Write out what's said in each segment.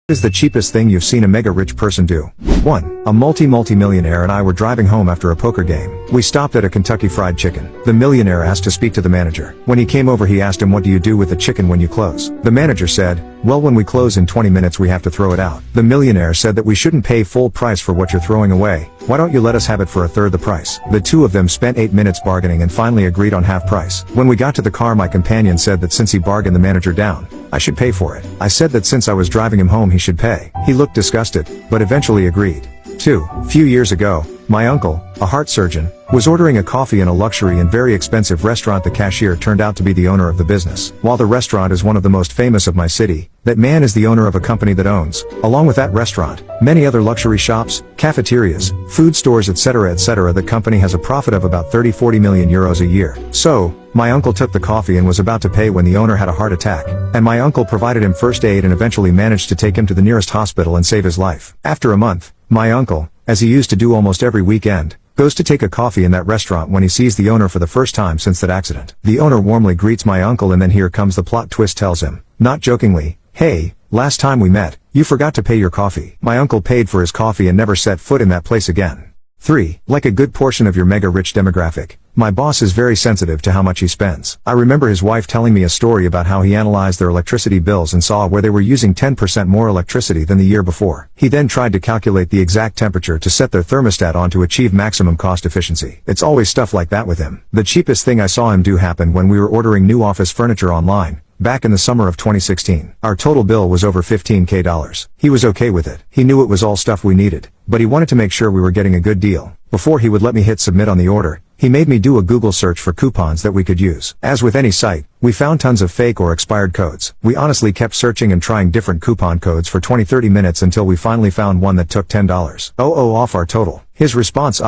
Is the cheapest thing you've seen a mega-rich person do? 1. A multi-millionaire and I were driving home after a poker game. We stopped at a Kentucky Fried Chicken. The millionaire asked to speak to the manager. When he came over he asked him, what do you do with the chicken when you close? The manager said, well, when we close in 20 minutes we have to throw it out. The millionaire said that we shouldn't pay full price for what you're throwing away. Why don't you let us have it for a third the price? The two of them spent 8 minutes bargaining and finally agreed on half price. When we got to the car my companion said that since he bargained the manager down, I should pay for it. I said that since I was driving him home he should pay. He looked disgusted, but eventually agreed. 2. Few years ago, my uncle, a heart surgeon, was ordering a coffee in a luxury and very expensive restaurant. The cashier turned out to be the owner of the business. While the restaurant is one of the most famous of my city, that man is the owner of a company that owns, along with that restaurant, many other luxury shops, cafeterias, food stores, etc. etc. The company has a profit of about 30-40 million euros a year. So, my uncle took the coffee and was about to pay when the owner had a heart attack, and my uncle provided him first aid and eventually managed to take him to the nearest hospital and save his life. After a month, my uncle, as he used to do almost every weekend, goes to take a coffee in that restaurant when he sees the owner for the first time since that accident. The owner warmly greets my uncle and then here comes the plot twist, tells him, not jokingly, hey, last time we met, you forgot to pay your coffee. My uncle paid for his coffee and never set foot in that place again. 3. Like a good portion of your mega-rich demographic, my boss is very sensitive to how much he spends. I remember his wife telling me a story about how he analyzed their electricity bills and saw where they were using 10% more electricity than the year before. He then tried to calculate the exact temperature to set their thermostat on to achieve maximum cost efficiency. It's always stuff like that with him. The cheapest thing I saw him do happened when we were ordering new office furniture online. Back in the summer of 2016, our total bill was over $15,000. He was okay with it. He knew it was all stuff we needed, but he wanted to make sure we were getting a good deal. Before he would let me hit submit on the order, he made me do a Google search for coupons that we could use. As with any site, we found tons of fake or expired codes. We honestly kept searching and trying different coupon codes for 20-30 minutes until we finally found one that took $10 off our total. His response,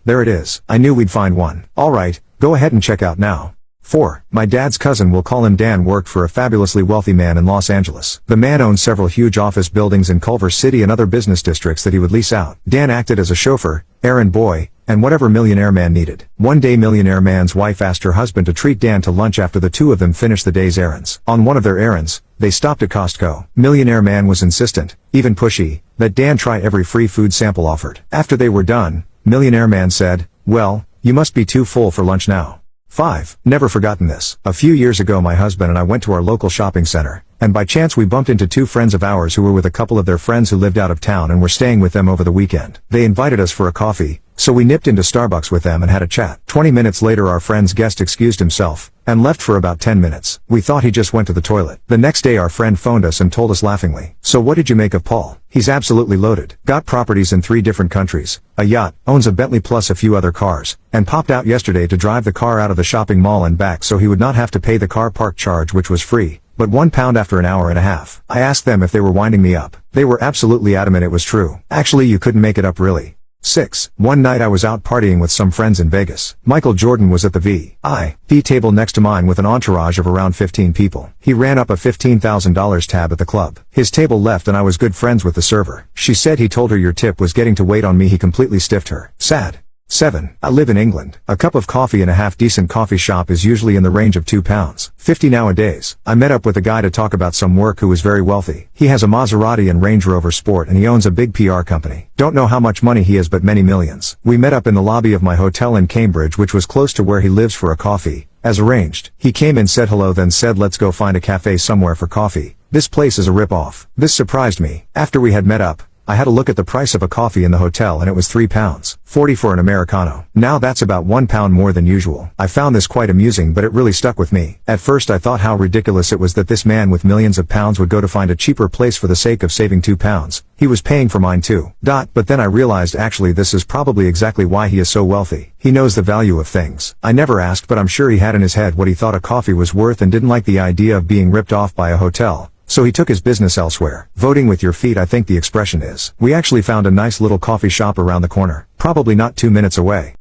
there it is. I knew we'd find one. Alright, go ahead and check out now. 4. My dad's cousin, we'll call him Dan, worked for a fabulously wealthy man in Los Angeles. The man owned several huge office buildings in Culver City and other business districts that he would lease out. Dan acted as a chauffeur, errand boy, and whatever millionaire man needed. One day millionaire man's wife asked her husband to treat Dan to lunch after the two of them finished the day's errands. On one of their errands, they stopped at Costco. Millionaire man was insistent, even pushy, that Dan try every free food sample offered. After they were done, millionaire man said, well, you must be too full for lunch now. 5. Never forgotten this. A few years ago my husband and I went to our local shopping center, and by chance we bumped into two friends of ours who were with a couple of their friends who lived out of town and were staying with them over the weekend. They invited us for a coffee, so we nipped into Starbucks with them and had a chat. 20 minutes later our friend's guest excused himself, and left for about 10 minutes. We thought he just went to the toilet. The next day our friend phoned us and told us laughingly, so what did you make of Paul? He's absolutely loaded. Got properties in 3 different countries, a yacht, owns a Bentley plus a few other cars, and popped out yesterday to drive the car out of the shopping mall and back so he would not have to pay the car park charge, which was free, but £1 after an hour and a half. I asked them if they were winding me up. They were absolutely adamant it was true. Actually, you couldn't make it up really. 6. One night I was out partying with some friends in Vegas. Michael Jordan was at the VIP table next to mine with an entourage of around 15 people. He ran up a $15,000 tab at the club. His table left and I was good friends with the server. She said he told her your tip was getting to wait on me. He completely stiffed her. Sad. 7. I live in England. A cup of coffee in a half-decent coffee shop is usually in the range of £2.50 nowadays. I met up with a guy to talk about some work who was very wealthy. He has a Maserati and Range Rover Sport and he owns a big PR company. Don't know how much money he has, but many millions. We met up in the lobby of my hotel in Cambridge, which was close to where he lives, for a coffee, as arranged. He came in, said hello, then said let's go find a cafe somewhere for coffee. This place is a rip-off. This surprised me. After we had met up, I had a look at the price of a coffee in the hotel and it was £3.40 for an Americano. Now that's about £1 more than usual. I found this quite amusing, but it really stuck with me. At first I thought how ridiculous it was that this man with millions of pounds would go to find a cheaper place for the sake of saving £2. He was paying for mine too. But then I realized actually this is probably exactly why he is so wealthy. He knows the value of things. I never asked, but I'm sure he had in his head what he thought a coffee was worth and didn't like the idea of being ripped off by a hotel. So he took his business elsewhere. Voting with your feet, I think the expression is. We actually found a nice little coffee shop around the corner, probably not 2 minutes away.